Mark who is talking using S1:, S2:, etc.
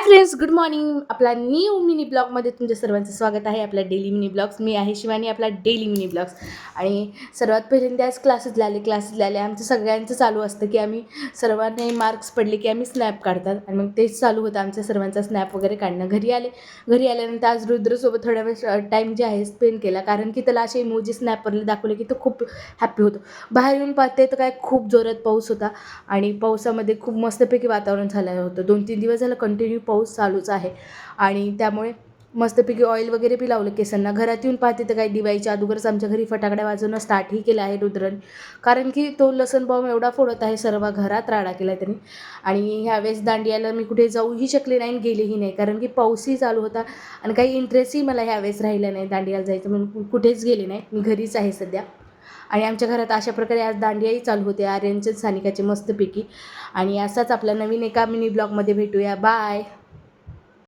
S1: Friends, good morning. आपला new mini ब्लॉगमध्ये तुमच्या सर्वांचं स्वागत आहे. आपल्या डेली मिनी ब्लॉग्स. मी आहे शिवानी, आपला डेली मिनी ब्लॉग्स. आणि सर्वात पहिल्यांदा आज क्लासेसला आले. आमचं सगळ्यांचं चालू असतं की आम्ही सर्वांनी मार्क्स पडले की आम्ही स्नॅप काढतात. आणि मग तेच चालू होतं आमच्या सर्वांचा स्नॅप वगैरे काढणं. घरी आल्यानंतर आज रुद्रसोबत थोड्या वेळ टाईम जे आहे स्पेंड केला, कारण की त्याला असे इमोजी स्नॅपवरले दाखवले की तो खूप हॅप्पी होतो. बाहेर येऊन पाहते तर काय खूप जोरात पाऊस होता आणि पावसामध्ये खूप मस्तपैकी वातावरण झालं होतं. 2-3 दिवस झालं कंटिन्यू पाऊस चालूच आहे आणि त्यामुळे मस्तपैकी ऑइल वगैरे बी लावलं केसांना. घरात येऊन पाहते तर काही दिवाळीच्या अगोदरच आमच्या घरी फटाकड्या वाजवणं स्टार्टही केलं आहे रुद्रन, कारण की तो लसण बॉम्ब एवढा फोडत आहे, सर्व घरात राडा केला त्यांनी. आणि ह्यावेळेस दांडियाला मी कुठे जाऊही शकले नाही आणि गेलेही नाही, कारण की पाऊसही चालू होता आणि काही इंटरेस्टही मला ह्यावेळेस राहिला नाही दांडियाला जायचं, म्हणून कुठेच गेले नाही. मी घरीच आहे सध्या. आणि आमच्या घरात अशा प्रकारे आज दांडियाही चालू होते आर्यनचे सानिकाचे मस्तपैकी. आणि असाच आपल्या नवीन एका मिनी ब्लॉगमध्ये भेटूया. बाय.